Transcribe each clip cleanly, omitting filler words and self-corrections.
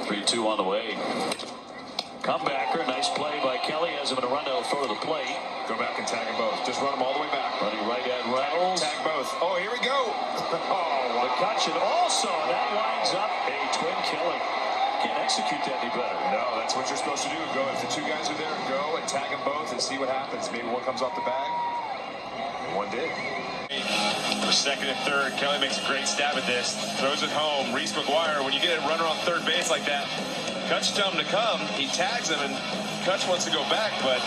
3-2 on the way. Comebacker, nice play by Kelly. Has him in a rundown throw to the plate. Go back and tag them both. Just run them all the way back. Running right at Reynolds. Tag both. Oh, here we go. Oh, wow. McCutcheon also. That winds up a twin killer. Can't execute that any better. No, that's what you're supposed to do. Go, if the two guys are there, go and tag them both and see what happens. Maybe one comes off the bag. One did. For second and third, Kelly makes a great stab at this. Throws it home. Reese McGuire, when you get a runner on third base like that, Kutch tells him to come. He tags him, and Kutch wants to go back, but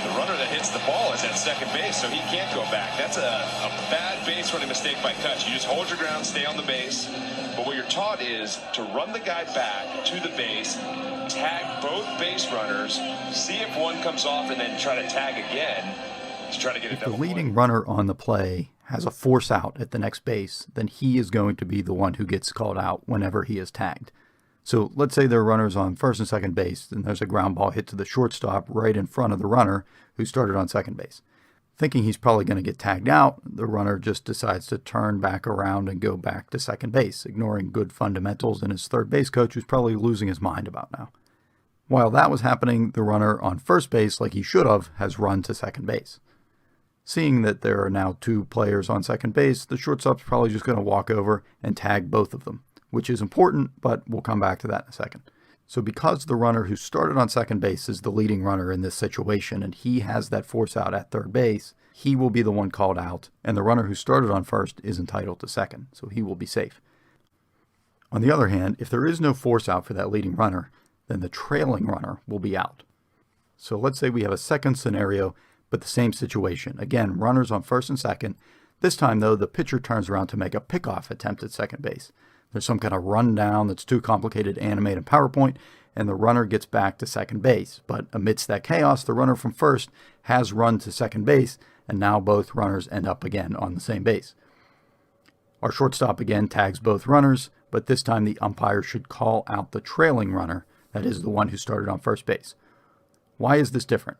the runner that hits the ball is at second base, so he can't go back. That's a bad base running mistake by Kutch. You just hold your ground, stay on the base. But what you're taught is to run the guy back to the base, tag both base runners, see if one comes off, and then try to tag again to try to get a double. If the leading runner on the play has a force out at the next base, then he is going to be the one who gets called out whenever he is tagged. So let's say there are runners on first and second base, and there's a ground ball hit to the shortstop right in front of the runner who started on second base. Thinking he's probably going to get tagged out, the runner just decides to turn back around and go back to second base, ignoring good fundamentals and his third base coach who's probably losing his mind about now. While that was happening, the runner on first base, like he should have, has run to second base. Seeing that there are now two players on second base, the shortstop's probably just going to walk over and tag both of them, which is important, but we'll come back to that in a second. So because the runner who started on second base is the leading runner in this situation, and he has that force out at third base, he will be the one called out, and the runner who started on first is entitled to second, so he will be safe. On the other hand, if there is no force out for that leading runner, then the trailing runner will be out. So let's say we have a second scenario, but the same situation. Again, runners on first and second. This time, though, the pitcher turns around to make a pickoff attempt at second base. There's some kind of rundown that's too complicated to animate in PowerPoint, and the runner gets back to second base. But amidst that chaos, the runner from first has run to second base, and now both runners end up again on the same base. Our shortstop again tags both runners, but this time the umpire should call out the trailing runner, that is the one who started on first base. Why is this different?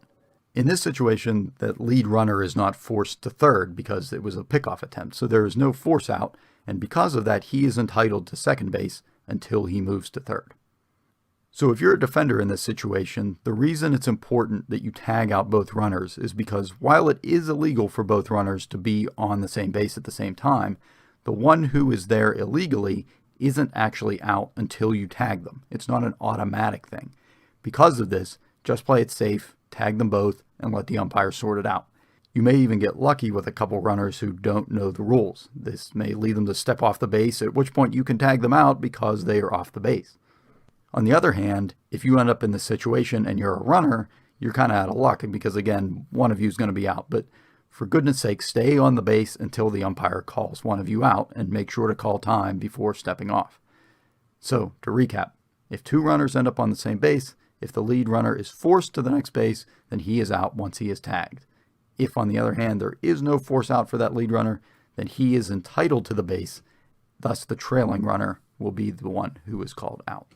In this situation, the lead runner is not forced to third because it was a pickoff attempt, so there is no force out, and because of that, he is entitled to second base until he moves to third. So if you're a defender in this situation, the reason it's important that you tag out both runners is because while it is illegal for both runners to be on the same base at the same time, the one who is there illegally isn't actually out until you tag them. It's not an automatic thing. Because of this, just play it safe, tag them both, and let the umpire sort it out. You may even get lucky with a couple runners who don't know the rules. This may lead them to step off the base, at which point you can tag them out because they are off the base. On the other hand, if you end up in this situation and you're a runner, you're kind of out of luck because, again, one of you is going to be out. But for goodness sake, stay on the base until the umpire calls one of you out and make sure to call time before stepping off. So, to recap, if two runners end up on the same base, if the lead runner is forced to the next base, then he is out once he is tagged. If, on the other hand, there is no force out for that lead runner, then he is entitled to the base. Thus, the trailing runner will be the one who is called out.